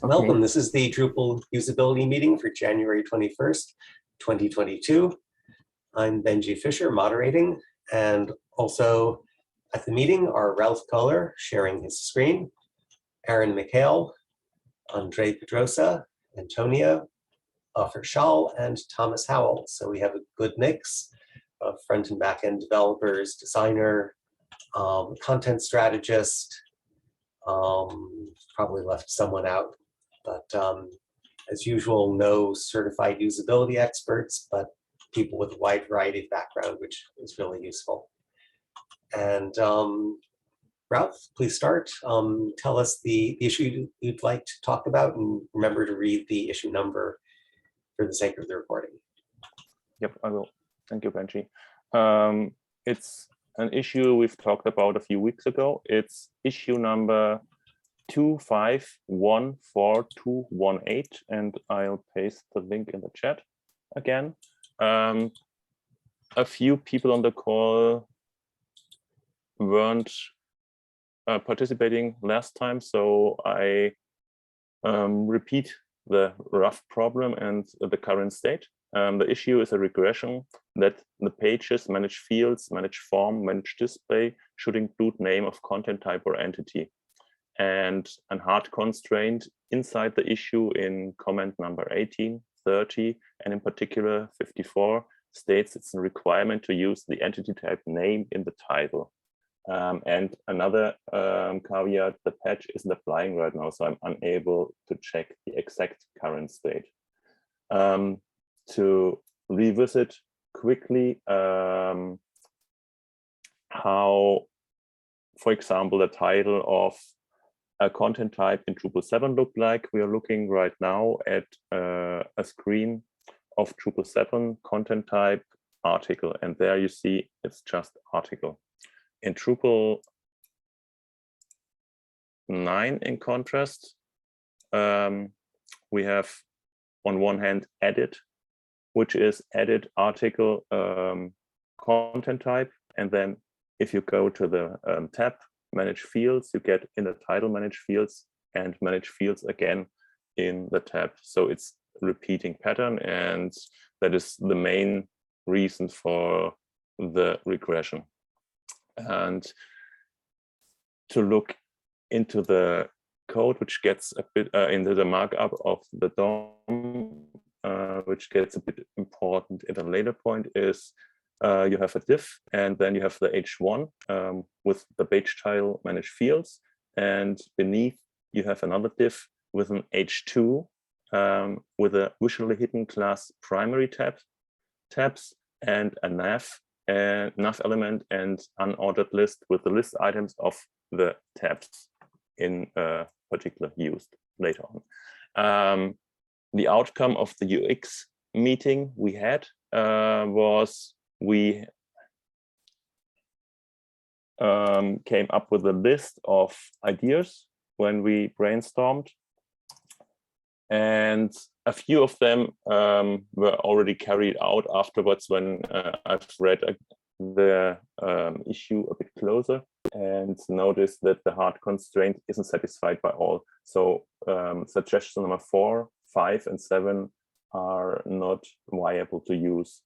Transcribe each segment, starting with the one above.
Welcome. This is the Drupal usability meeting for January 21st, 2022. I'm Benji Fisher moderating, and also at the meeting are Ralph Kohler sharing his screen, Aaron McHale, Andre Pedrosa, Antonia, Offer Schall, and Thomas Howell. So we have a good mix of front and back end developers, designer, content strategist, probably left someone out, but as usual, no certified usability experts, but people with a wide variety of background, which is really useful. And Ralph, please start. Tell us the issue you'd like to talk about, and remember to read the issue number for the sake of the recording. Yep, I will. Thank you, Benji. It's an issue we've talked about a few weeks ago. It's issue number 2514218, and I'll paste the link in the chat again. A few people on the call weren't participating last time, so I repeat the rough problem and the current state. The issue is a regression that the pages, manage fields, manage form, manage display should include name of content type or entity. And a hard constraint inside the issue in comment number 18, 30, and in particular 54 states it's a requirement to use the entity type name in the title. And another caveat, the patch isn't applying right now, so I'm unable to check the exact current state. To revisit quickly how, for example, the title of a content type in Drupal 7 look like. We are looking right now at a screen of Drupal 7 content type article, and there you see it's just article. In Drupal 9, in contrast, we have on one hand edit, which is edit article content type, and then if you go to the tab manage fields, you get in the title manage fields and manage fields again in the tab. So it's repeating pattern, and that is the main reason for the regression. And to look into the code, which gets a bit into the markup of the DOM, which gets a bit important at a later point, is you have a div, and then you have the h1 with the page title manage fields, and beneath you have another div with an h2 with a visually hidden class primary tabs and a nav element and unordered list with the list items of the tabs in particular used later on. The outcome of the UX meeting we had was we came up with a list of ideas when we brainstormed, and a few of them were already carried out afterwards when I've read the issue a bit closer and noticed that the hard constraint isn't satisfied by all. So suggestion number 4, 5, and 7 are not viable to use.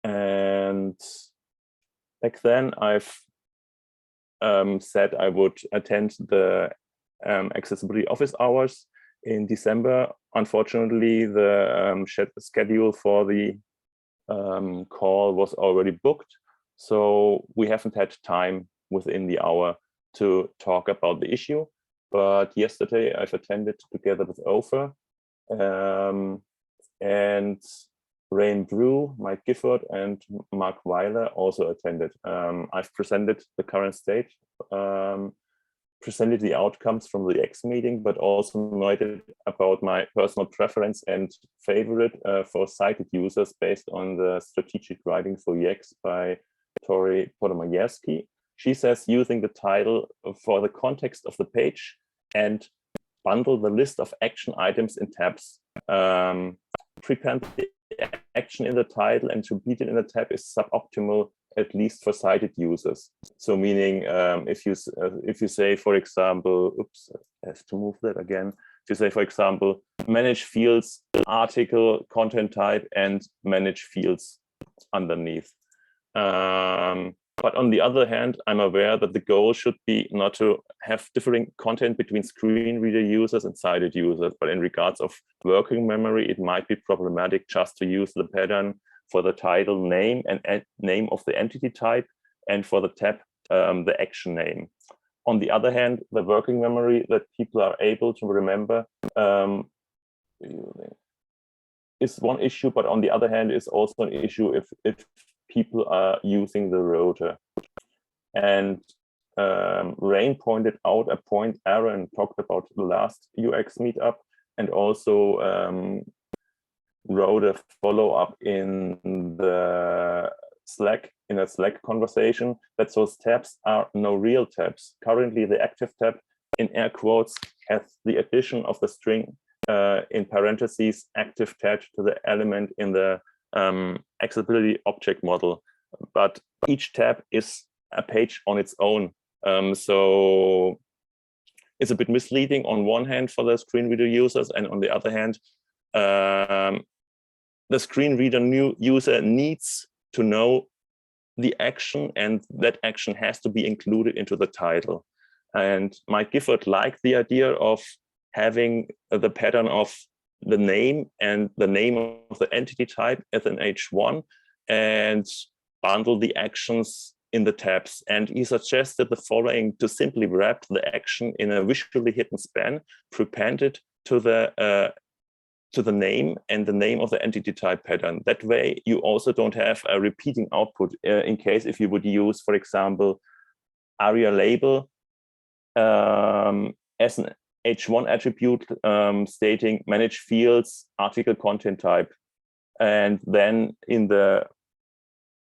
And back then I've said I would attend the accessibility office hours in December. Unfortunately, the schedule for the call was already booked, so we haven't had time within the hour to talk about the issue. But yesterday I've attended together with Ofer, and Rain Brew, Mike Gifford, and Mark Weiler also attended. I've presented the current state, presented the outcomes from the UX meeting, but also noted about my personal preference and favorite for sighted users based on the strategic writing for UX by Tori Podomayersky. She says using the title for the context of the page and bundle the list of action items in tabs. Prepend the action in the title and repeat it in the tab is suboptimal at least for sighted users. So meaning if you say, for example, oops, I have to move that again. If you say, for example, manage fields, article, content type, and manage fields underneath. But on the other hand, I'm aware that the goal should be not to have differing content between screen reader users and sighted users, but in regards of working memory, it might be problematic just to use the pattern for the title name and name of the entity type, and for the tab, the action name. On the other hand, the working memory that people are able to remember is one issue, but on the other hand, is also an issue if people are using the rotor. And Rain pointed out a point Aaron talked about the last UX meetup, and also wrote a follow-up in the Slack, in a Slack conversation, that those tabs are no real tabs. Currently, the active tab, in air quotes, has the addition of the string in parentheses active tagged to the element in the accessibility object model. But each tab is a page on its own. So it's a bit misleading on one hand for the screen reader users, and on the other hand, the screen reader user needs to know the action, and that action has to be included into the title. And Mike Gifford liked the idea of having the pattern of the name and the name of the entity type as an H1 and bundle the actions in the tabs. And he suggested the following: to simply wrap the action in a visually hidden span, prepend it to the name and the name of the entity type pattern. That way, you also don't have a repeating output in case if you would use, for example, ARIA label as an H1 attribute stating manage fields, article content type. And then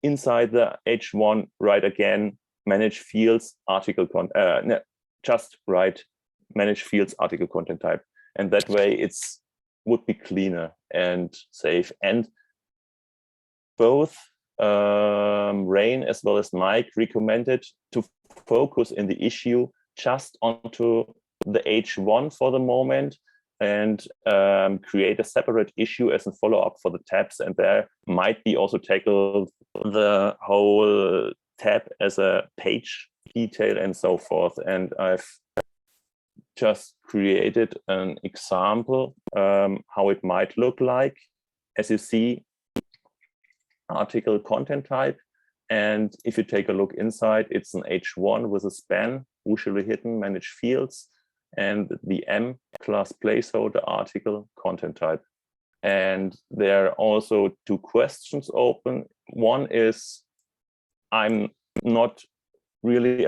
inside the H1, write again, manage fields, article just write manage fields, article content type. And that way would be cleaner and safe. And both Rain as well as Mike recommended to focus in the issue just onto the H1 for the moment, and create a separate issue as a follow-up for the tabs. And there might be also tackled the whole tab as a page detail and so forth. And I've just created an example how it might look like. As you see, article content type. And if you take a look inside, it's an H1 with a span, visually hidden, manage fields, and the M class placeholder article content type. And there are also two questions open. One is, I'm not really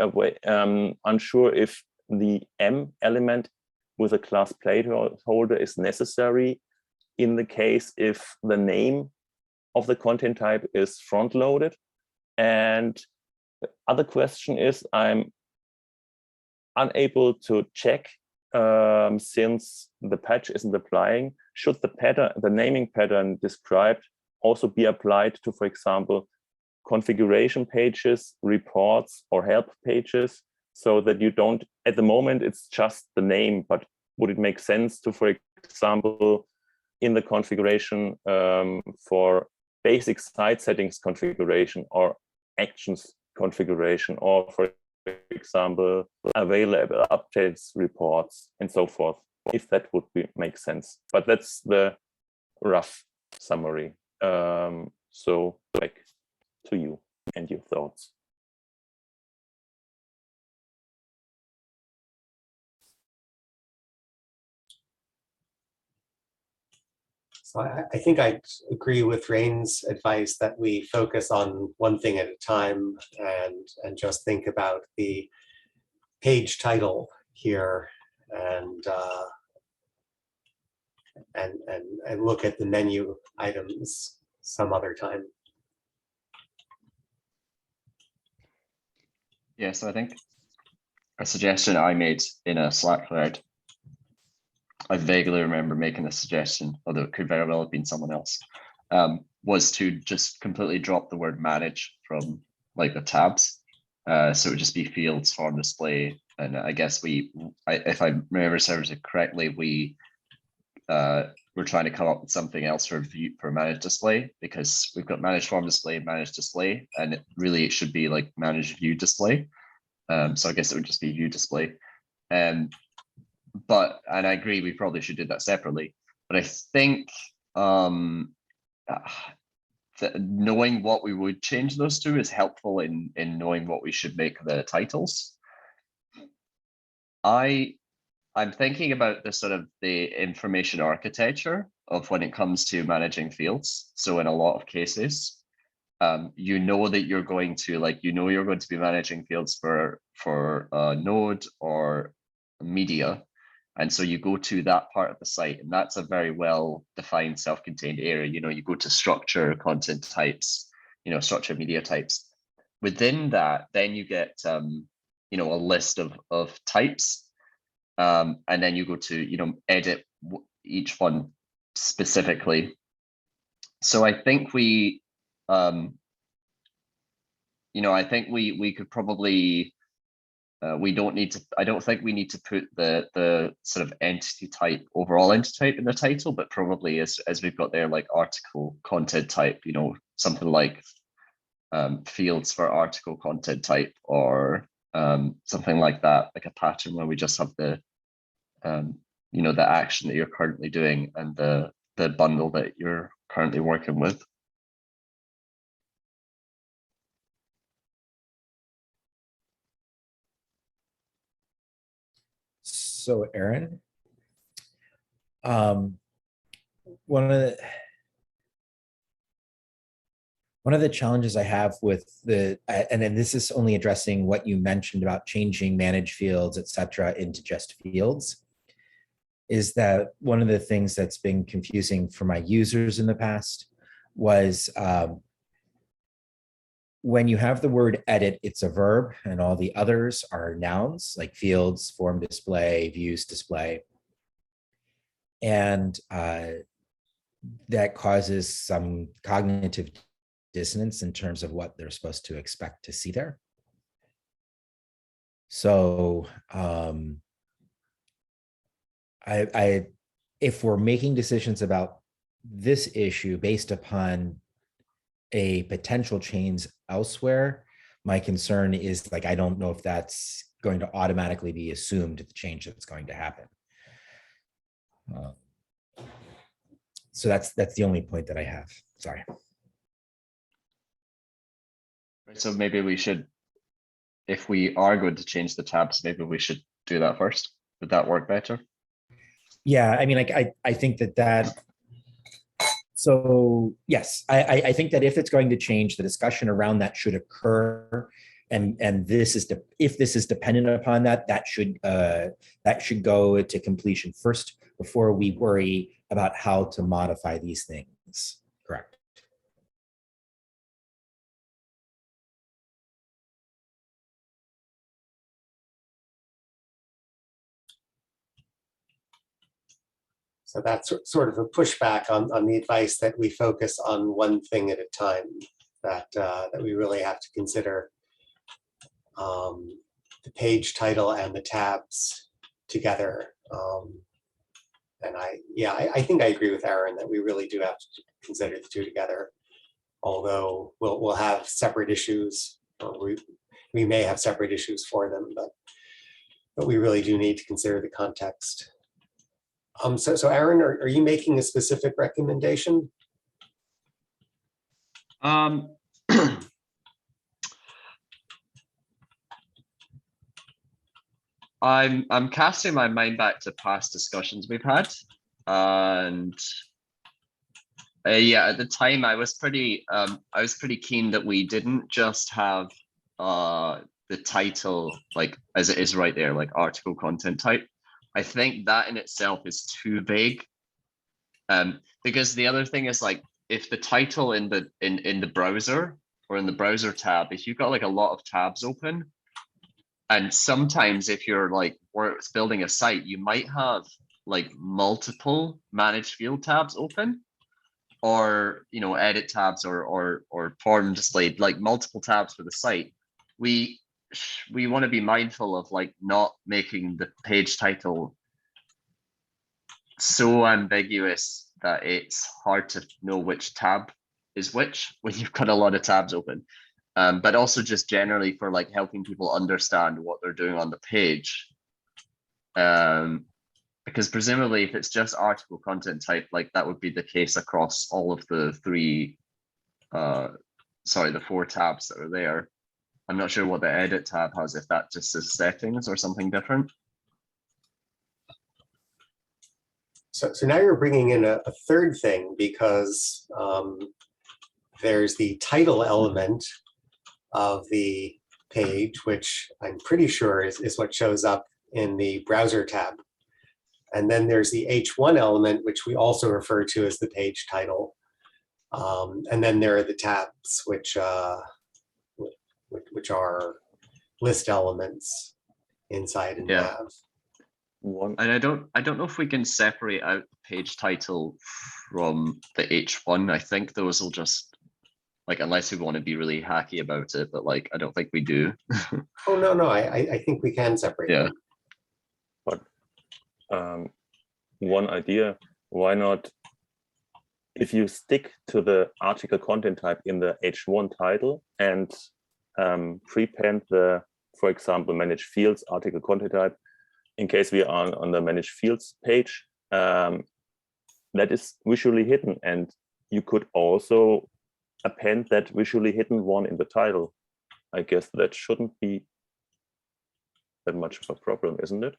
unsure if the M element with a class placeholder is necessary in the case if the name of the content type is front loaded. And the other question is, I'm unable to check since the patch isn't applying, should the naming pattern described also be applied to, for example, configuration pages, reports, or help pages, so that you don't, at the moment, it's just the name, but would it make sense to, for example, in the configuration for basic site settings configuration or actions configuration, or for example, available updates, reports, and so forth, if that would make sense. But that's the rough summary. So back to you and your thoughts. So I think I agree with Rain's advice that we focus on one thing at a time and just think about the page title here and look at the menu items some other time. Yeah, so I think a suggestion I made in a Slack thread, I vaguely remember making a suggestion, although it could very well have been someone else, was to just completely drop the word manage from like the tabs. So it would just be fields, form display, and I guess if I remember servers correctly, we're trying to come up with something else for view for managed display, because we've got managed form display, managed display, and it should be like managed view display. So I guess it would just be view display. And I agree, we probably should do that separately. But I think knowing what we would change those to is helpful in knowing what we should make the titles. I'm thinking about the sort of the information architecture of when it comes to managing fields. So in a lot of cases, you know that you're going to you're going to be managing fields for a node or media. And so you go to that part of the site, and that's a very well defined self-contained area. You know, you go to structure, content types, structure, media types. Within that, then you get, a list of types. And then you go to, edit each one specifically. So I think we could probably, I don't think we need to put the sort of entity type, overall entity type in the title, but probably as we've got there, like article content type, something like fields for article content type, or something like that, like a pattern where we just have the the action that you're currently doing and the bundle that you're currently working with. So Aaron, one of the challenges I have with and then this is only addressing what you mentioned about changing managed fields, et cetera, into just fields, is that one of the things that's been confusing for my users in the past was when you have the word edit, it's a verb, and all the others are nouns, like fields, form display, views display. And that causes some cognitive dissonance in terms of what they're supposed to expect to see there. So if we're making decisions about this issue based upon a potential change elsewhere, my concern is I don't know if that's going to automatically be assumed the change that's going to happen. So that's the only point that I have. Sorry. So maybe we should, if we are going to change the tabs, maybe we should do that first. Would that work better? Yeah, I mean, I think that. So yes, I think that if it's going to change, the discussion around that should occur, and if this is dependent upon that should go to completion first before we worry about how to modify these things. Correct. So that's sort of a pushback on the advice that we focus on one thing at a time, that we really have to consider the page title and the tabs together. And I think I agree with Aaron that we really do have to consider the two together, although we'll have separate issues, or we may have separate issues for them, but we really do need to consider the context. So Aaron, are you making a specific recommendation? I'm casting my mind back to past discussions we've had, and yeah, at the time I was pretty keen that we didn't just have the title as it is right there, like article content type. I think that in itself is too vague, because the other thing is, if the title in the browser or in the browser tab, if you've got a lot of tabs open, and sometimes if you're building a site, you might have multiple managed field tabs open, or edit tabs or form displayed, like multiple tabs for the site, we want to be mindful of like not making the page title so ambiguous that it's hard to know which tab is which when you've got a lot of tabs open. But also just generally for like helping people understand what they're doing on the page. Because presumably if it's just article content type, like that would be the case across all of the the 4 tabs that are there. I'm not sure what the edit tab has, if that just is settings or something different. So now you're bringing in a third thing, because there's the title element of the page, which I'm pretty sure is what shows up in the browser tab. And then there's the H1 element, which we also refer to as the page title. And then there are the tabs, which are list elements inside a nav. One. And I don't know if we can separate out the page title from the H1. I think those will just, like, unless we want to be really hacky about it, but like I don't think we do. Oh no, I think we can separate Yeah. them. But one idea, why not, if you stick to the article content type in the H1 title and prepend the, for example, manage fields article content type, in case we are on the manage fields page, that is visually hidden, and you could also append that visually hidden one in the title. I guess that shouldn't be that much of a problem, isn't it?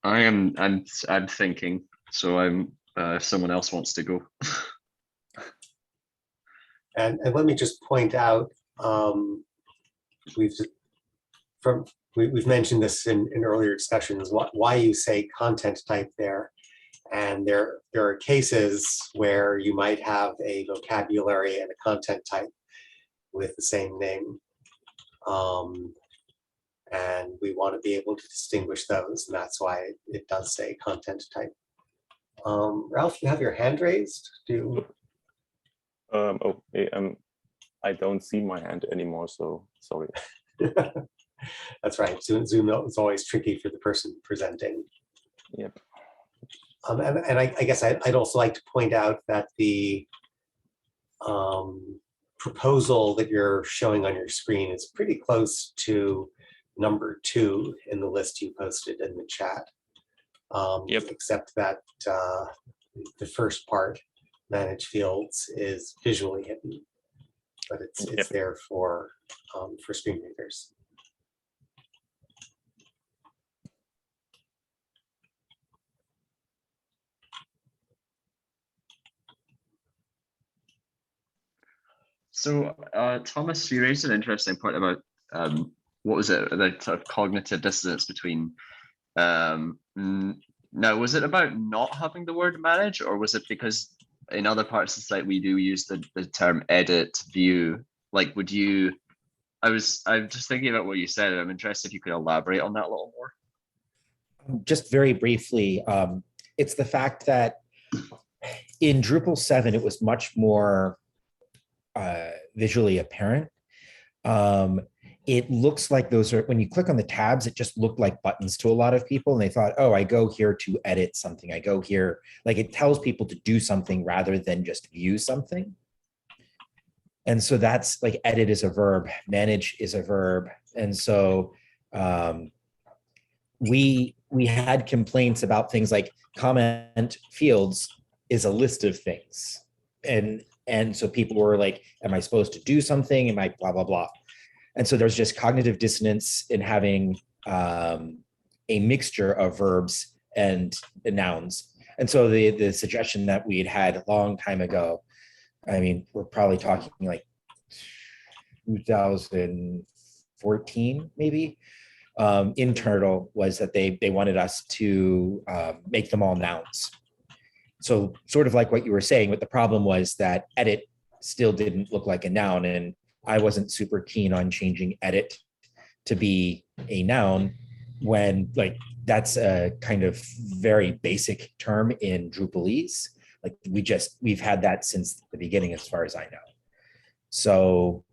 I'm thinking, so I'm if someone else wants to go. And let me just point out, we've mentioned this in earlier discussions, why you say content type there. And there are cases where you might have a vocabulary and a content type with the same name. And we want to be able to distinguish those, and that's why it does say content type. Ralph, you have your hand raised. I don't see my hand anymore, so sorry. That's right. Zoom is always tricky for the person presenting. Yep. And I guess I'd also like to point out that the proposal that you're showing on your screen is pretty close to number 2 in the list you posted in the chat. Yep. Except that the first part, manage fields, is visually hidden, but it's Yep. there for screen readers. So Thomas, you raised an interesting point about what was it, the sort of cognitive dissonance between now, was it about not having the word manage, or was it because in other parts of the site we do use the term edit, view? Like, would you, I'm just thinking about what you said, and I'm interested if you could elaborate on that a little more. Just very briefly, it's the fact that in Drupal 7, it was much more visually apparent. It looks like those are, when you click on the tabs, it just looked like buttons to a lot of people. And they thought, oh, I go here to edit something. I go here, like it tells people to do something rather than just view something. And so that's like edit is a verb, manage is a verb. And so we had complaints about things like comment fields is a list of things. And so people were like, am I supposed to do something? Am I blah, blah, blah. And so there's just cognitive dissonance in having a mixture of verbs and nouns. And so the suggestion that we had a long time ago, I mean, we're probably talking like 2014, maybe, in Turtle, was that they wanted us to make them all nouns. so sort of like what you were saying, but the problem was that edit still didn't look like a noun, and I wasn't super keen on changing edit to be a noun when like that's a kind of very basic term in Drupalese. Like we've had that since the beginning, as far as I know. So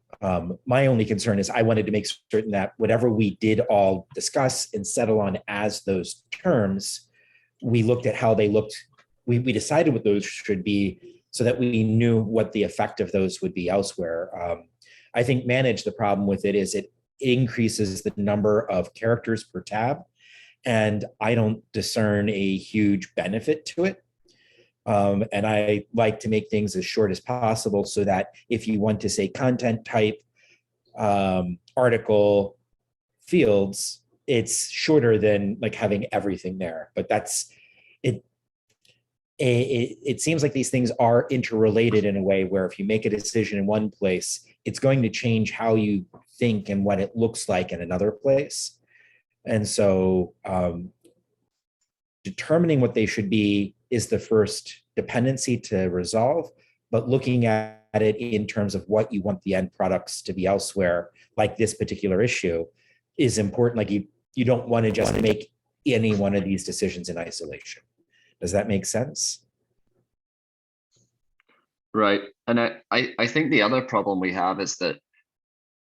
my only concern is I wanted to make certain that whatever we did all discuss and settle on as those terms, we looked at how they looked. We decided what those should be so that we knew what the effect of those would be elsewhere. I think manage, the problem with it is it increases the number of characters per tab, and I don't discern a huge benefit to it. And I like to make things as short as possible so that if you want to say content type, article, fields, it's shorter than like having everything there. But that's it. It seems like these things are interrelated in a way where if you make a decision in one place, it's going to change how you think and what it looks like in another place. And so determining what they should be is the first dependency to resolve, but looking at it in terms of what you want the end products to be elsewhere, like this particular issue, is important. Like you don't want to just make any one of these decisions in isolation. Does that make sense? Right. And I think the other problem we have is that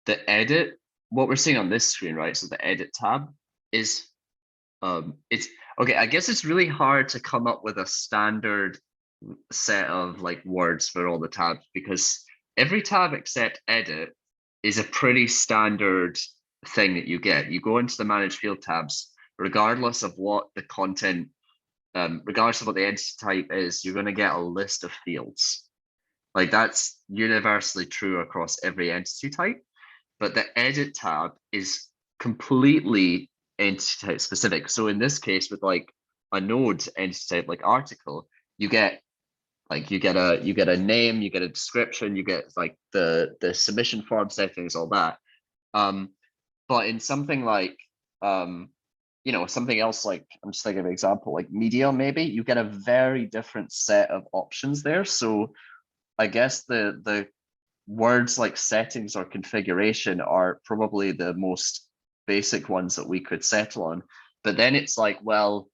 the edit, what we're seeing on this screen, right? So the edit tab is, it's, okay, I guess it's really hard to come up with a standard set of like words for all the tabs, because every tab except edit is a pretty standard thing that you get. You go into the manage field tabs, regardless of what the content, regardless of what the entity type is, you're going to get a list of fields. Like that's universally true across every entity type, but the edit tab is completely entity type specific. So in this case, with like a node entity type like article, you get a name, you get a description, you get like the submission form settings, all that. But in something like something else, like I'm just thinking of an example like media, maybe you get a very different set of options there. So I guess the words like settings or configuration are probably the most basic ones that we could settle on. But then it's like, well,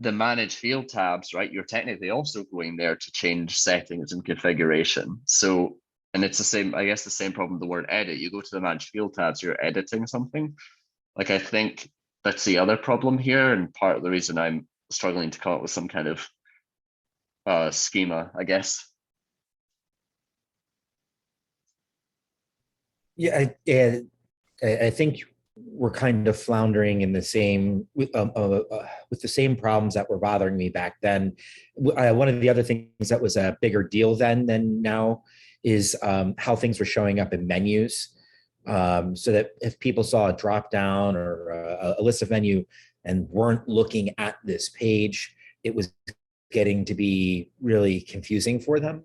the manage field tabs, right? You're technically also going there to change settings and configuration. So, and it's the same, I guess the same problem with the word edit. You go to the manage field tabs, you're editing something. Like, I think that's the other problem here. And part of the reason I'm struggling to come up with some kind of schema, I guess. Yeah, I think we're kind of floundering in the same with the same problems that were bothering me back then. One of the other things that was a bigger deal then than now is how things were showing up in menus. So that if people saw a drop down or a list of menu and weren't looking at this page, it was getting to be really confusing for them.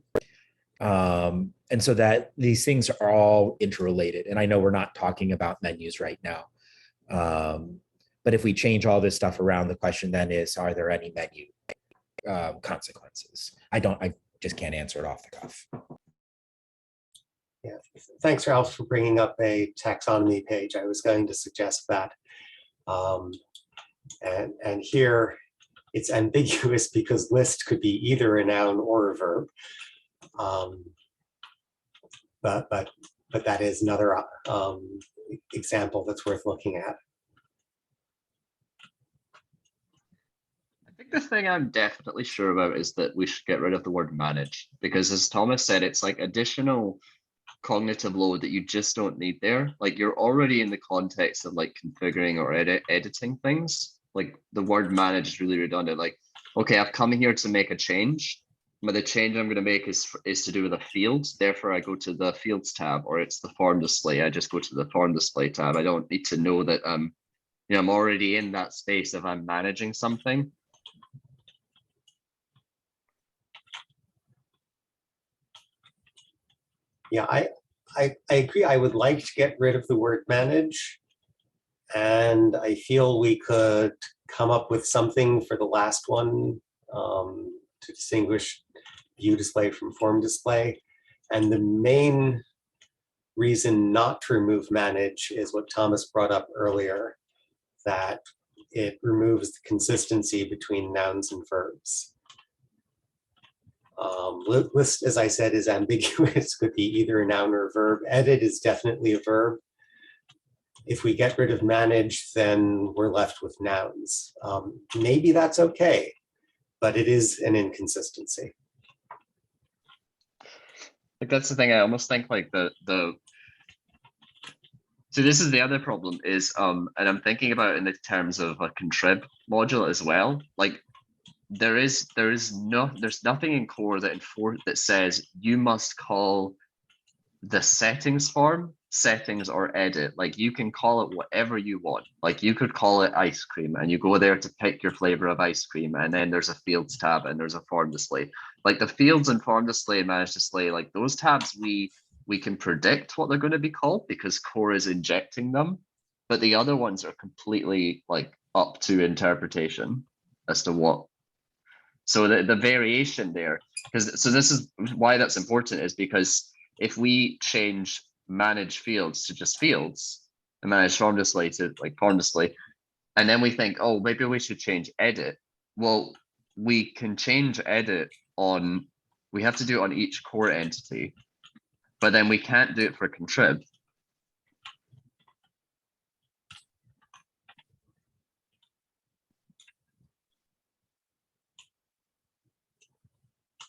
And so that these things are all interrelated. And I know we're not talking about menus right now. But if we change all this stuff around, the question then is, are there any menu consequences? I just can't answer it off the cuff. Yeah, thanks, Ralph, for bringing up a taxonomy page. I was going to suggest that. And here it's ambiguous because list could be either a noun or a verb. But that is another example that's worth looking at. I think the thing I'm definitely sure about is that we should get rid of the word manage, because as Thomas said, it's like additional cognitive load that you just don't need there. Like, you're already in the context of like configuring or editing things. Like, the word manage is really redundant. Like, okay, I've come here to make a change, but the change I'm going to make is to do with a field. Therefore, I go to the fields tab, or it's the form display. I just go to the form display tab. I don't need to know that I'm already in that space if I'm managing something. Yeah, I agree. I would like to get rid of the word manage. And I feel we could come up with something for the last one to distinguish view display from form display. And the main reason not to remove manage is what Thomas brought up earlier, that it removes the consistency between nouns and verbs. List, as I said, is ambiguous, could be either a noun or a verb. Edit is definitely a verb. If we get rid of manage, then we're left with nouns. Maybe that's okay, but it is an inconsistency. Like that's the thing. I almost think like so this is the other problem is, and I'm thinking about it in the terms of a contrib module as well. Like there's nothing in core that says you must call the settings form settings or edit. Like you can call it whatever you want. Like you could call it ice cream and you go there to pick your flavor of ice cream, and then there's a fields tab and there's a form display. Like the fields and form display, manage display, like those tabs we can predict what they're going to be called because core is injecting them, but the other ones are completely like up to interpretation as to what. So the variation there, so this is why that's important, is because if we change manage fields to just fields and manage form display to like form display, and then we think, oh, maybe we should change edit. Well, we can change edit on, we have to do it on each core entity, but then we can't do it for contrib.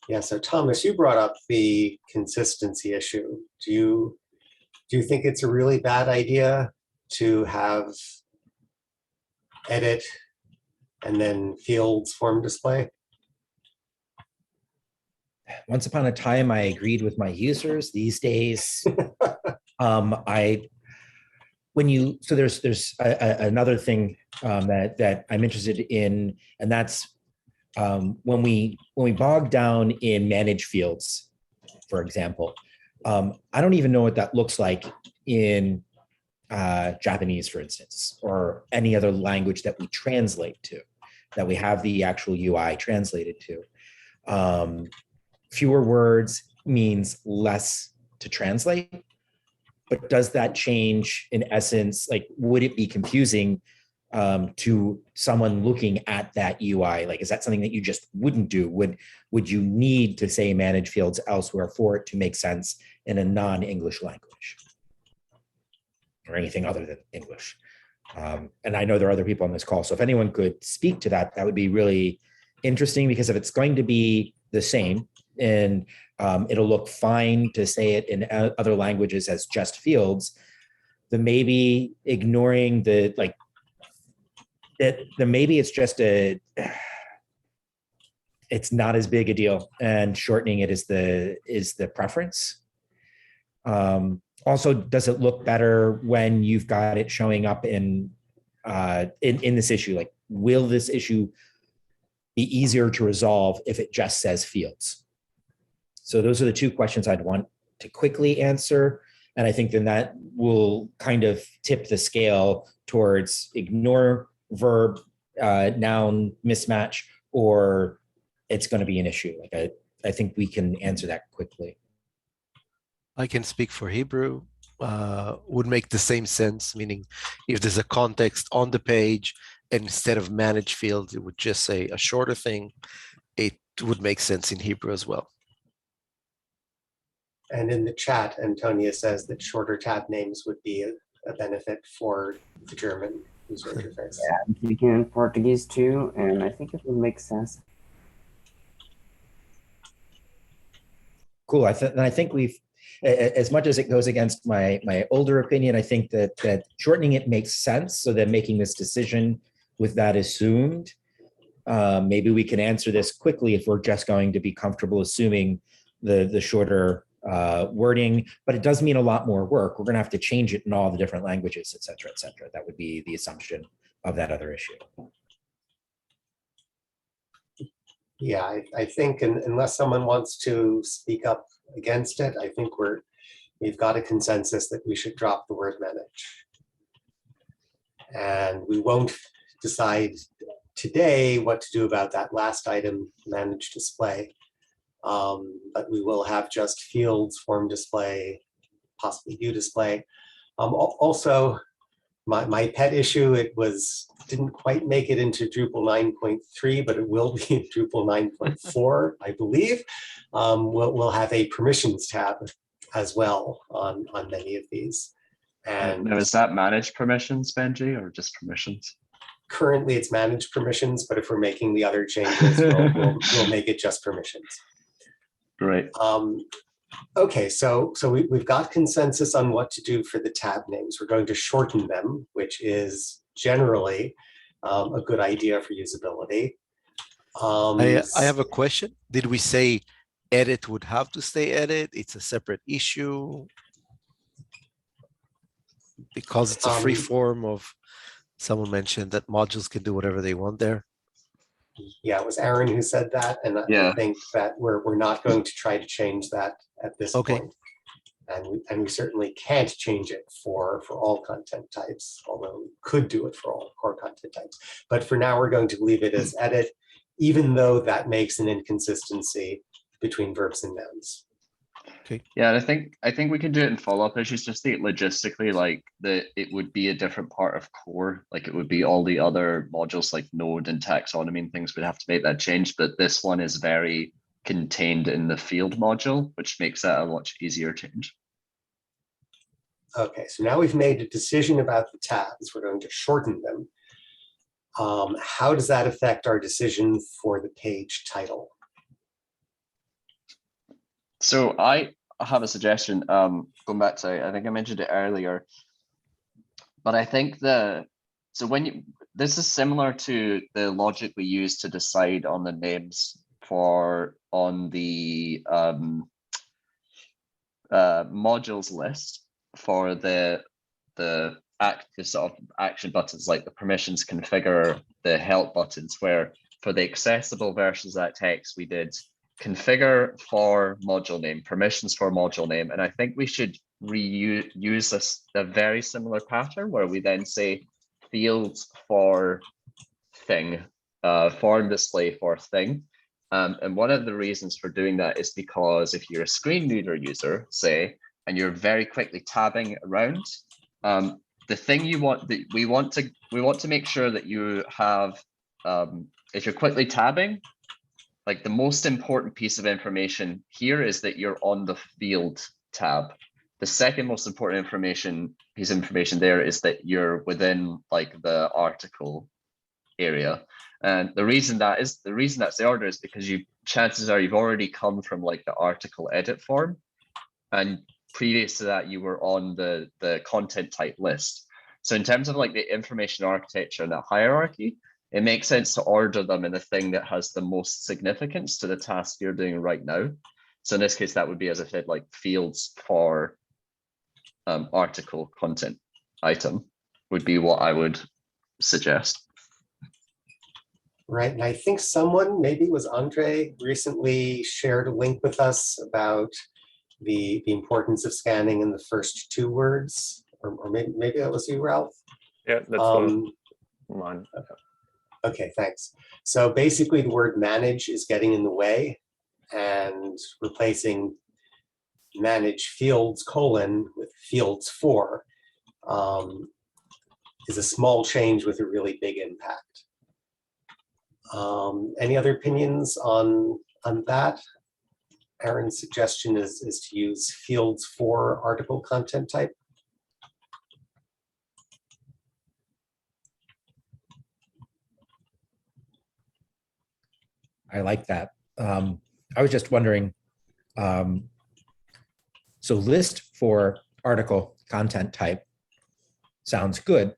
Yeah, so Thomas, you brought up the consistency issue. Do you think it's a really bad idea to have edit and then fields form display? Once upon a time, I agreed with my users. These days, there's another thing that I'm interested in, and that's when we bog down in manage fields, for example. I don't even know what that looks like in Japanese, for instance, or any other language that we translate to, that we have the actual UI translated to. Fewer words means less to translate, but does that change in essence? Like, would it be confusing to someone looking at that UI? Like, is that something that you just wouldn't do? Would you need to say manage fields elsewhere for it to make sense in a non-English language or anything other than English? And I know there are other people on this call, so if anyone could speak to that, that would be really interesting, because if it's going to be the same and it'll look fine to say it in other languages as just fields, then maybe ignoring the, like, that then maybe it's just it's not as big a deal, and shortening it is the preference. Also, does it look better when you've got it showing up in this issue? Like, will this issue be easier to resolve if it just says fields? So those are the two questions I'd want to quickly answer. And I think then that will kind of tip the scale towards ignore verb noun mismatch, or it's going to be an issue. Like I think we can answer that quickly. I can speak for Hebrew. Would make the same sense, meaning if there's a context on the page and instead of manage fields, it would just say a shorter thing, it would make sense in Hebrew as well. And in the chat, Antonia says that shorter tab names would be a benefit for the German user interface. Yeah, I'm speaking in Portuguese too, and I think it would make sense. Cool. I think we've, as much as it goes against my older opinion, I think that shortening it makes sense, so that making this decision with that assumed, maybe we can answer this quickly if we're just going to be comfortable assuming the shorter wording, but it does mean a lot more work. We're going to have to change it in all the different languages, et cetera, et cetera. That would be the assumption of that other issue. Yeah, I think unless someone wants to speak up against it, I think we've got a consensus that we should drop the word manage. And we won't decide today what to do about that last item, manage display. But we will have just fields, form display, possibly view display. Also, my pet issue, didn't quite make it into Drupal 9.3, but it will be in Drupal 9.4, I believe. We'll have a permissions tab as well on many of these. And now, is that manage permissions, Benji, or just permissions? Currently it's managed permissions, but if we're making the other changes, we'll make it just permissions. Great. Okay, so we've got consensus on what to do for the tab names. We're going to shorten them, which is generally a good idea for usability. I have a question. Did we say edit would have to stay edit? It's a separate issue because it's a free form of, someone mentioned that modules can do whatever they want there. Yeah, it was Aaron who said that, and Yeah. I think that we're not going to try to change that at this point. And we certainly can't change it for all content types, although we could do it for all core content types. But for now, we're going to leave it as edit, even though that makes an inconsistency between verbs and nouns. Okay. Yeah, and I think we can do it in follow-up issues. Just think logistically, like it would be a different part of core. Like it would be all the other modules like node and taxonomy and things would have to make that change. But this one is very contained in the field module, which makes that a much easier change. Okay, so now we've made a decision about the tabs. We're going to shorten them. How does that affect our decision for the page title? So I have a suggestion, going back to, I think I mentioned it earlier, but I think this is similar to the logic we use to decide on the names on the modules list for the sort of action buttons, like the permissions configure, the help buttons, where for the accessible versions of that text, we did configure for module name, permissions for module name. And I think we should use a very similar pattern where we then say fields for thing, form display for thing. And one of the reasons for doing that is because if you're a screen reader user, say, and you're very quickly tabbing around, the thing you want, we want to make sure that you have, if you're quickly tabbing, like the most important piece of information here is that you're on the field tab. The second most important piece of information there is that you're within like the article area. And the reason that's the order is because chances are you've already come from like the article edit form, and previous to that you were on the content type list. So in terms of like the information architecture and that hierarchy, it makes sense to order them in the thing that has the most significance to the task you're doing right now. So in this case, that would be, as I said, like fields for article content item would be what I would suggest. Right, and I think someone, maybe it was Andre, recently shared a link with us about the importance of scanning in the first two words, or maybe that was you, Ralph? Yeah, that's one mine. Okay, thanks. So basically the word manage is getting in the way, and replacing manage fields : with fields for is a small change with a really big impact. Any other opinions on that? Aaron's suggestion is to use fields for article content type. I like that. I was just wondering, so list for article content type sounds good.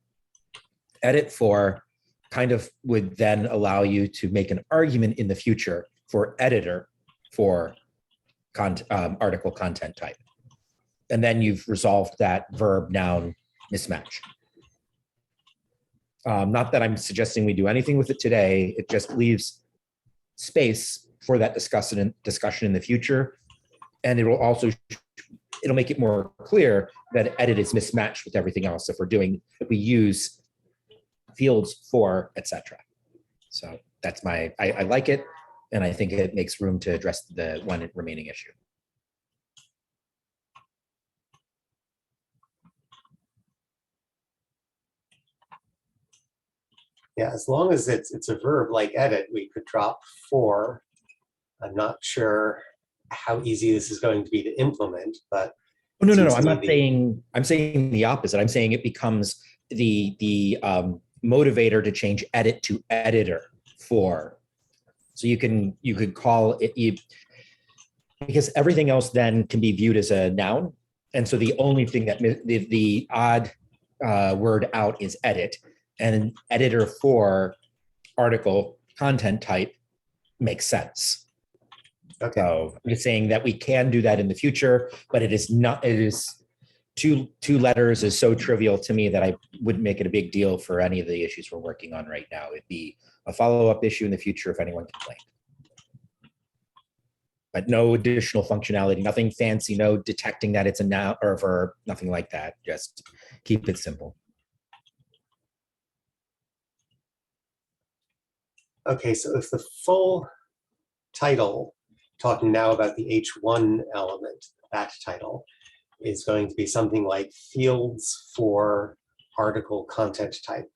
Edit for kind of would then allow you to make an argument in the future for editor for article content type. And then you've resolved that verb noun mismatch. Not that I'm suggesting we do anything with it today, it just leaves space for that discussion in the future. And it'll make it more clear that edit is mismatched with everything else if we use fields for, etc. So that's I like it. And I think it makes room to address the one remaining issue. Yeah, as long as it's a verb like edit, we could drop for. I'm not sure how easy this is going to be to implement, but Oh, no. seems I'm to me not saying, I'm saying the opposite. I'm saying it becomes the motivator to change edit to editor for. So you could call it, because everything else then can be viewed as a noun. And so the only thing that the odd word out is edit, and editor for article content type makes sense. Okay. So I'm just saying that we can do that in the future, but it is not, it is two letters is so trivial to me that I wouldn't make it a big deal for any of the issues we're working on right now. It'd be a follow-up issue in the future if anyone complained. But no additional functionality, nothing fancy, no detecting that it's a noun or a verb, nothing like that. Just keep it simple. Okay, so if the full title, talking now about the H1 element, that title, is going to be something like fields for article content type,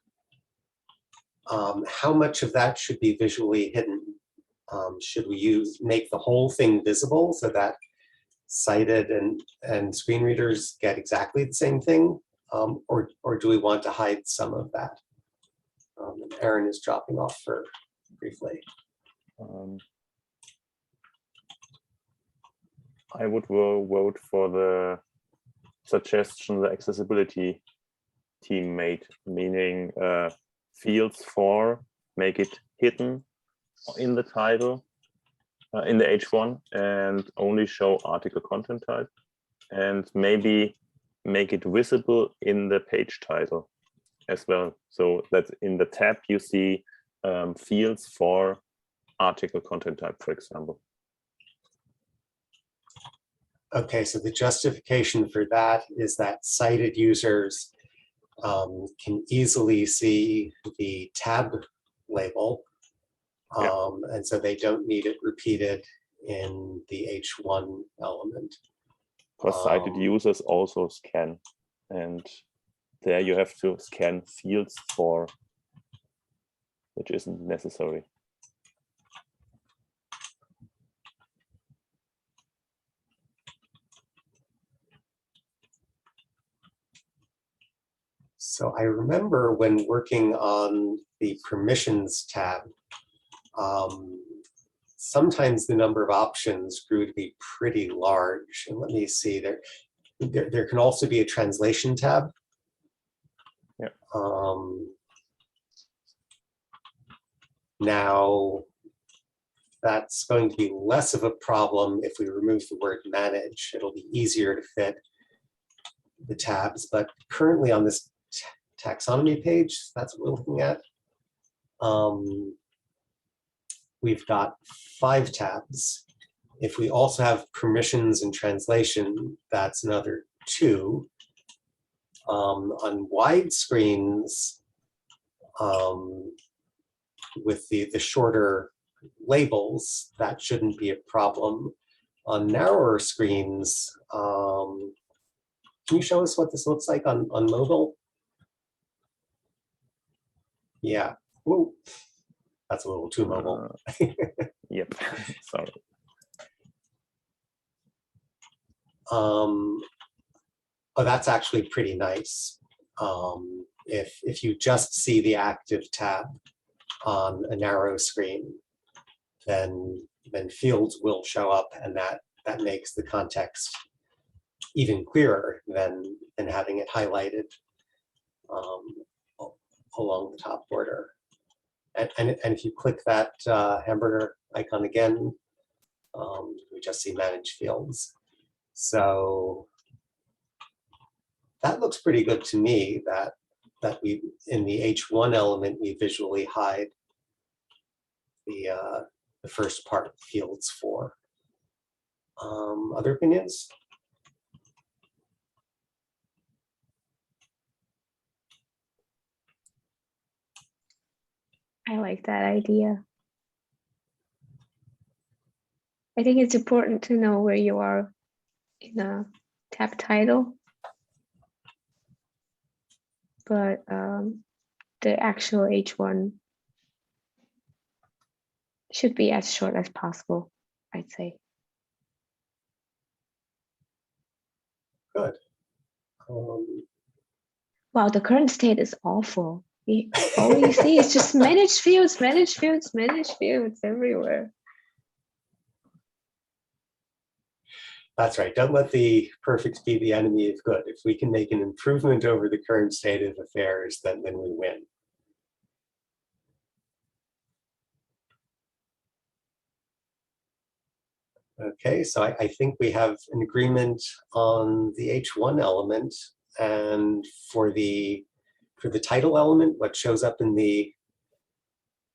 how much of that should be visually hidden? Should we make the whole thing visible so that sighted and screen readers get exactly the same thing? Or do we want to hide some of that? And Aaron is dropping off for briefly. I would vote for the suggestion the accessibility team made, meaning fields for, make it hidden in the title, in the H1, and only show article content type, and maybe make it visible in the page title as well. So that in the tab you see fields for article content type, for example. Okay, so the justification for that is that sighted users can easily see the tab label, and so they don't need it repeated in the H1 element. Because sighted users also scan, and there you have to scan fields for, which isn't necessary. So I remember when working on the permissions tab, sometimes the number of options grew to be pretty large. And let me see, there can also be a translation tab. Yeah. Now, that's going to be less of a problem if we remove the word manage. It'll be easier to fit the tabs, but currently on this taxonomy page, that's what we're looking at. We've got 5 tabs. If we also have permissions and translation, that's another 2. On wide screens, with the shorter labels, that shouldn't be a problem. On narrower screens, can you show us what this looks like on mobile? Yeah. Ooh, that's a little too mobile. Yep. Sorry. Oh, that's actually pretty nice. If you just see the active tab on a narrow screen, then fields will show up, and that makes the context even clearer than having it highlighted along the top border. And if you click that hamburger icon again, we just see manage fields. So that looks pretty good to me, that we, in the H1 element, we visually hide the first part, fields for. Other opinions? I like that idea. I think it's important to know where you are in a tab title, but the actual H1 should be as short as possible, I'd say. Good. Um, Wow, the current state is awful. All you see is just managed fields, managed fields, managed fields everywhere. That's right. Don't let the perfect be the enemy of good. If we can make an improvement over the current state of affairs, then we win. Okay, so I think we have an agreement on the H1 element, and for the title element, what shows up in the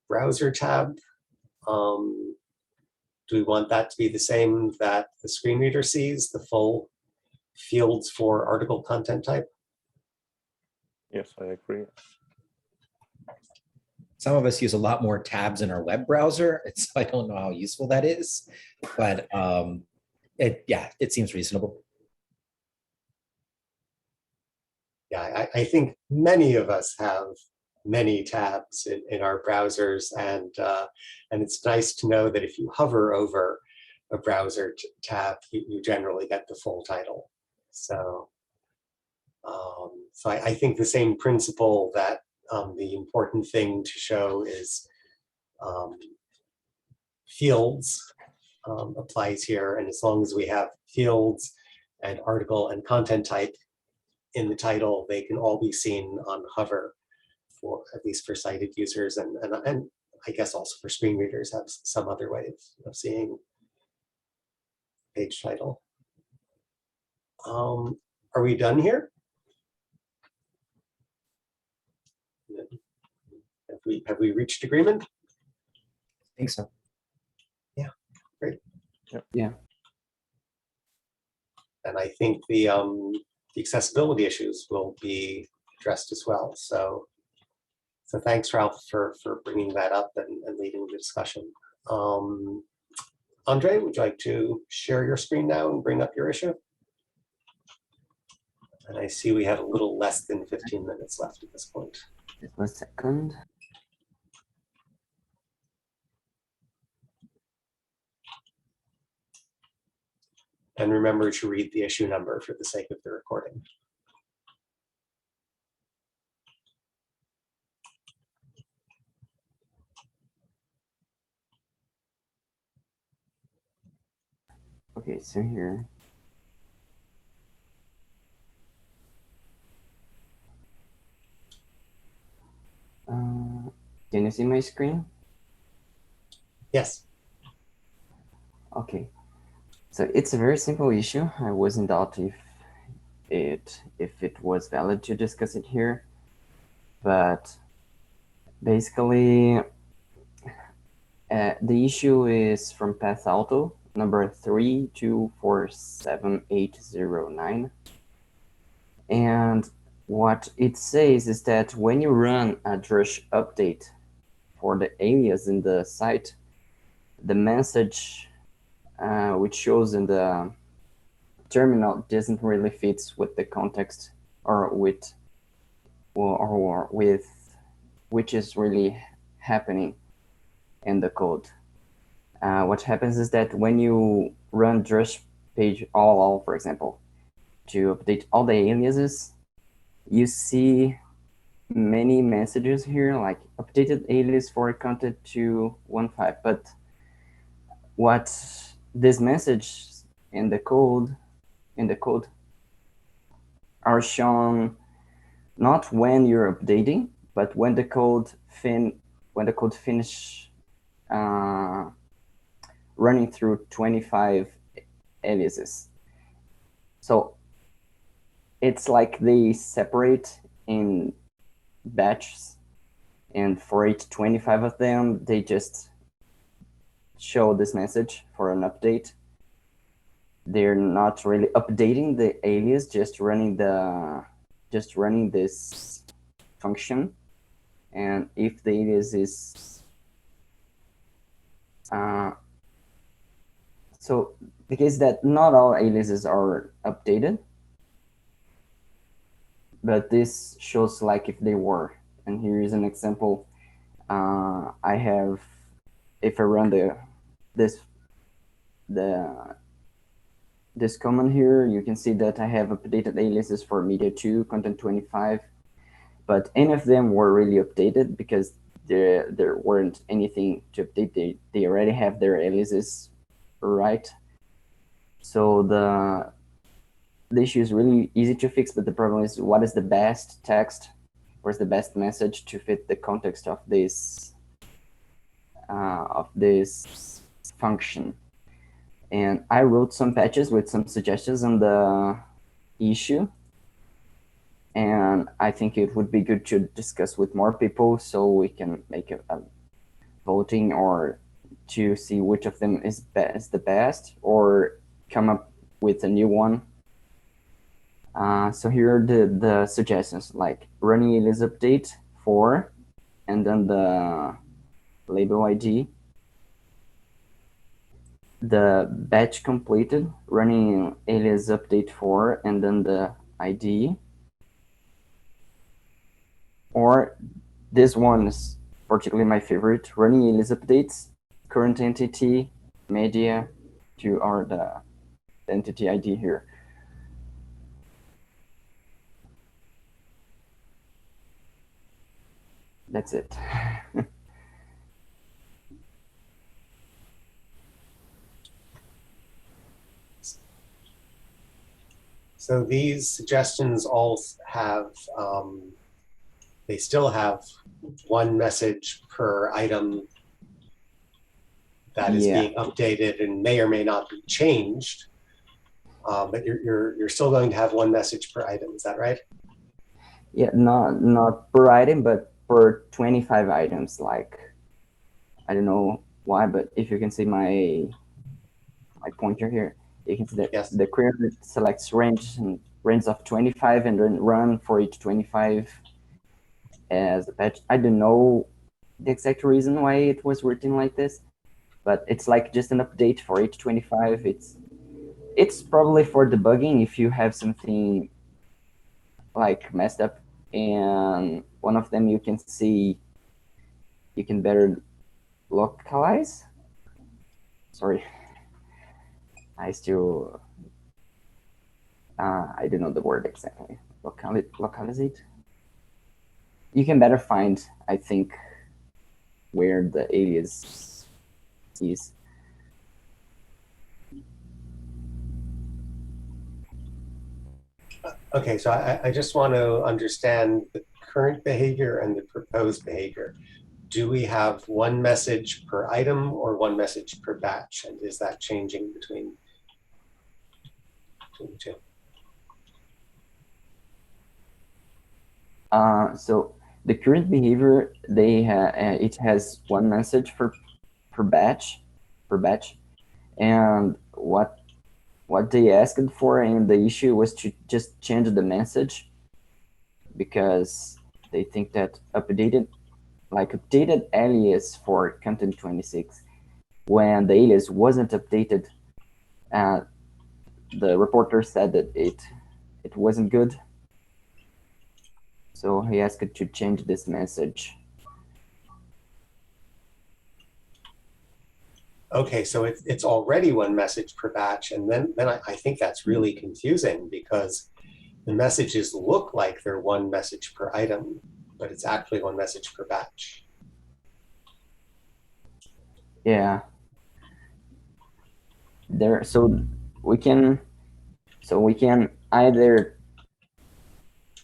browser tab, do we want that to be the same that the screen reader sees, the full fields for article content type? Yes, I agree. Some of us use a lot more tabs in our web browser, and so I don't know how useful that is, but it seems reasonable. Yeah, I think many of us have many tabs in our browsers, and it's nice to know that if you hover over a browser tab, you generally get the full title. So, I think the same principle that the important thing to show is fields applies here, and as long as we have fields and article and content type in the title, they can all be seen on hover, for at least for sighted users, and I guess also for screen readers have some other way of seeing page title. Are we done here? Have we reached agreement? I think so. Yeah, great. Yeah. And I think the accessibility issues will be addressed as well. So thanks, Ralph, for bringing that up and leading the discussion. Andre, would you like to share your screen now and bring up your issue? And I see we have a little less than 15 minutes left at this point. Just 1 second. And remember to read the issue number for the sake of the recording. Okay, so here. Can you see my screen? Yes. Okay. So it's a very simple issue. I was in doubt if it was valid to discuss it here, but basically the issue is from Path Auto number 3247809, and what it says is that when you run a Drush update for the alias in the site, the message which shows in the terminal doesn't really fit with the context or with which is really happening in the code. What happens is that when you run Drush page all, for example, to update all the aliases, you see many messages here like updated alias for content 215, but what this message in the code are shown not when you're updating, but when the code finish running through 25 aliases. So it's like they separate in batches, and for each 25 of them, they just show this message for an update. They're not really updating the alias, just running this function, And if the alias is so the case that not all aliases are updated, but this shows like if they were. And here is an example. I have, if I run this command here, you can see that I have updated aliases for media 2, content 25, but any of them were really updated because there weren't anything to update. They already have their aliases right. So the issue is really easy to fix, but the problem is what is the best text, where's the best message to fit the context of this function. And I wrote some patches with some suggestions on the issue, and I think it would be good to discuss with more people so we can make a voting or to see which of them is the best or come up with a new one. So here are the suggestions, like running alias update for, and then the label ID, the batch completed, running alias update for, and then the ID. Or this one is particularly my favorite, running alias updates, current entity, media, to are the entity ID here. That's it. So these suggestions all have, they still have one message per item that is being updated and may or may not be changed. But you're still going to have one message per item, is that right? Yeah, not per item, but per 25 items. Like, I don't know why, but if you can see my pointer here, you can see that Yes. the query selects range of 25 and then run for each 25 as a patch. I don't know the exact reason why it was written like this, but it's like just an update for each 25. It's probably for debugging if you have something like messed up, and one of them you can see, you can better localize. Sorry, I still I don't know the word exactly. Localize. You can better find, I think, where the alias is. Okay, so I just want to understand the current behavior and the proposed behavior. Do we have one message per item or one message per batch? And is that changing between the two? So the current behavior, it has one message per batch, and what they asked for in the issue was to just change the message because they think that updated alias for content 26, when the alias wasn't updated, the reporter said that it wasn't good. So he asked to change this message. Okay, so it's already one message per batch, and then I think that's really confusing because the messages look like they're one message per item, but it's actually one message per batch. Yeah. So we can either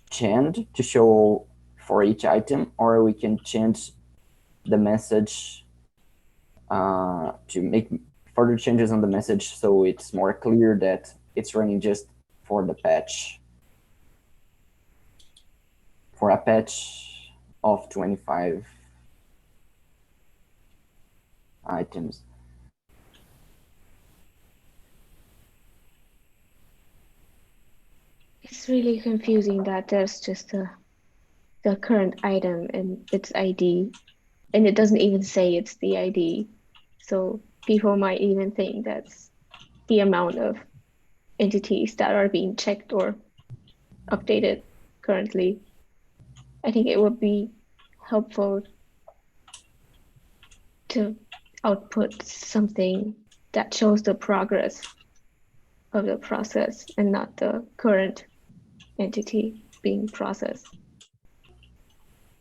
change to show for each item, or we can change the message to make further changes on the message so it's more clear that it's running just for the patch, for a patch of 25 items. It's really confusing that there's just a the current item and its ID, and it doesn't even say it's the ID. So people might even think that's the amount of entities that are being checked or updated currently. I think it would be helpful to output something that shows the progress of the process and not the current entity being processed.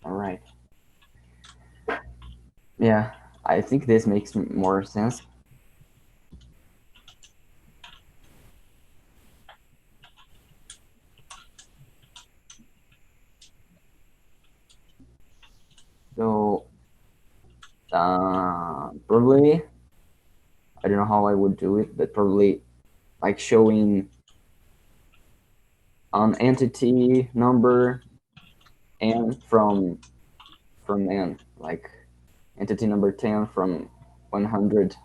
All right. Yeah, I think this makes more sense. So probably, I don't know how I would do it, but probably like showing an entity number and from n, like entity number 10 from 100.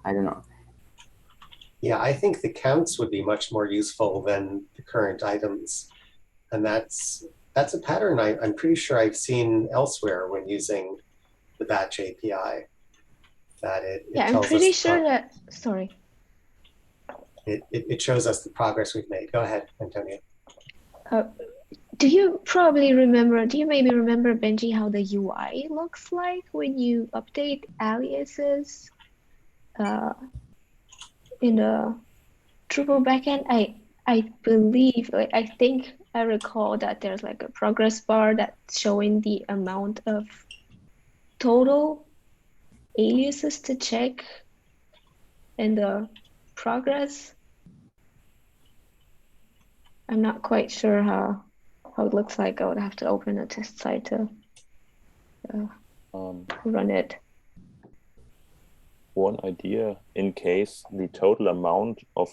I don't know. Yeah, I think the counts would be much more useful than the current items. And that's a pattern I'm pretty sure I've seen elsewhere when using the batch API. That it Yeah, I'm tells pretty us sure that, sorry. it shows us the progress we've made. Go ahead, Antonio. Do you probably remember, do you maybe remember, Benji, how the UI looks like when you update aliases in the Drupal backend? I believe, like, I think I recall that there's like a progress bar that's showing the amount of total aliases to check and the progress. I'm not quite sure how it looks like. I would have to open a test site to run it. One idea, in case the total amount of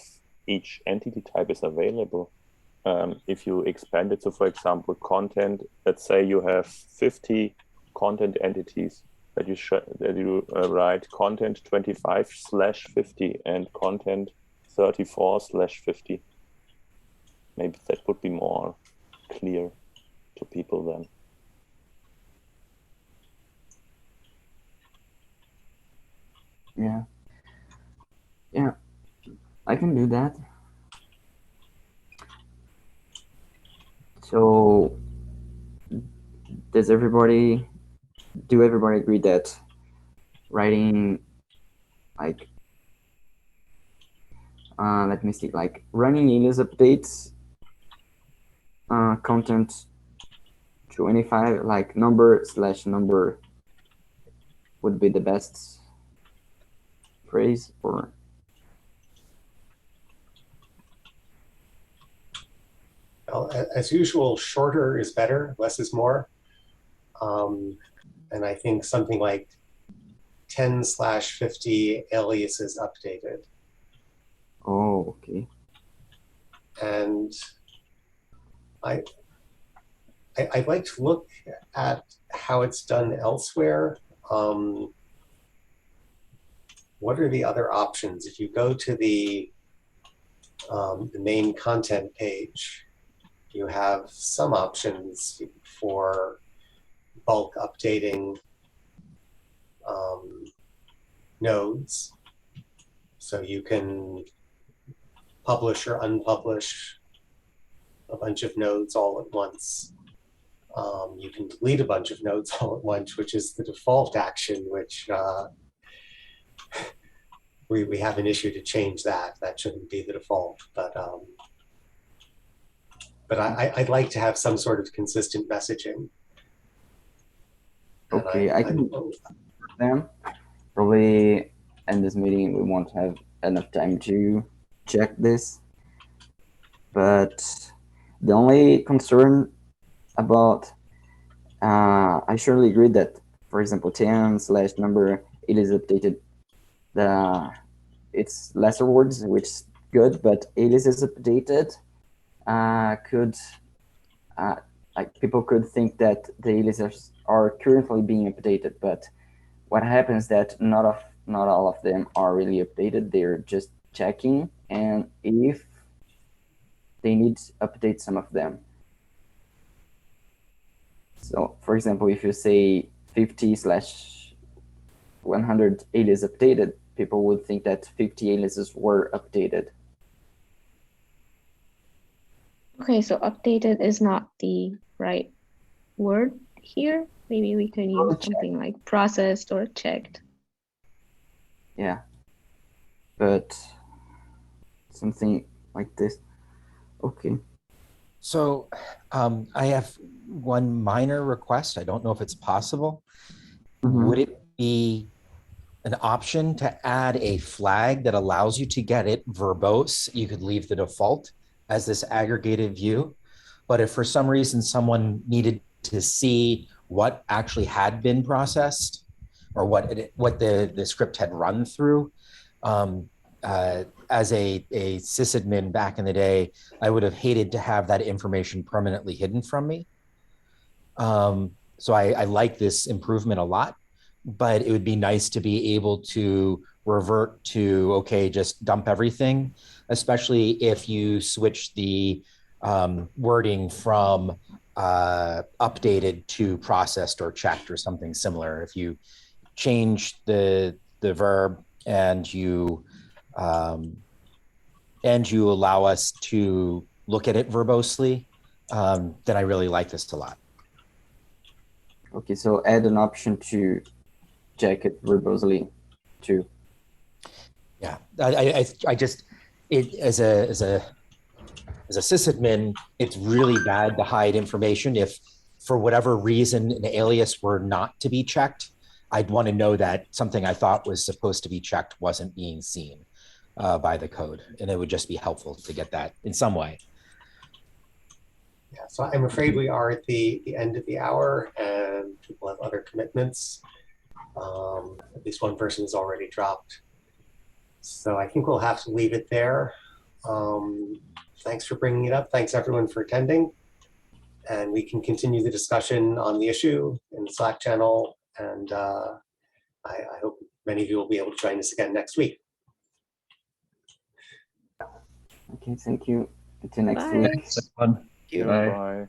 each entity type is available, if you expand it, so for example, content, let's say you have 50 content entities that you write content 25/50 and content 34/50. Maybe that would be more clear to people then. Yeah. Yeah, I can do that. So do everybody agree that writing like let me see, like running alias updates content 25, like number/number would be the best phrase? Or Well, as usual, shorter is better, less is more. And I think something like 10/50 aliases updated. oh, okay. And I'd like to look at how it's done elsewhere. What are the other options? If you go to the main content page, you have some options for bulk updating nodes. So you can publish or unpublish a bunch of nodes all at once. You can delete a bunch of nodes all at once, which is the default action, which we have an issue to change that. That shouldn't be the default, but I'd like to have some sort of consistent messaging. Okay, I can do them. Probably in this meeting we won't have enough time to check this, but the only concern about I surely agree that, for example, 10/number, it is updated. It's lesser words, which is good, but alias is updated. Could like people could think that the aliases are currently being updated, but what happens that not all of them are really updated. They're just checking, and if they need to update some of them. So for example, if you say 50/100 alias updated, people would think that 50 aliases were updated. Okay, so updated is not the right word here. Maybe we can use something like processed or checked. Yeah, but something like this. Okay. So I have one minor request. I don't know if it's possible. Would it be an option to add a flag that allows you to get it verbose? You could leave the default as this aggregated view. But if for some reason someone needed to see what actually had been processed or what the script had run through, as a sysadmin back in the day, I would have hated to have that information permanently hidden from me. So I like this improvement a lot, but it would be nice to be able to revert to, okay, just dump everything, especially if you switch the wording from updated to processed or checked or something similar. If you change the verb and you allow us to look at it verbosely, then I really like this a lot. Okay, so add an option to check it verbosely too. Yeah, I just, it as a sysadmin, it's really bad to hide information. If for whatever reason an alias were not to be checked, I'd want to know that something I thought was supposed to be checked wasn't being seen by the code, and it would just be helpful to get that in some way. Yeah, so I'm afraid we are at the end of the hour and people have other commitments. At least one person has already dropped. So I think we'll have to leave it there. Thanks for bringing it up. Thanks everyone for attending. And we can continue the discussion on the issue in the Slack channel. And I hope many of you will be able to join us again next week. Okay, thank you. Until next Bye. week. Thanks, everyone. Thank you. Bye. Bye.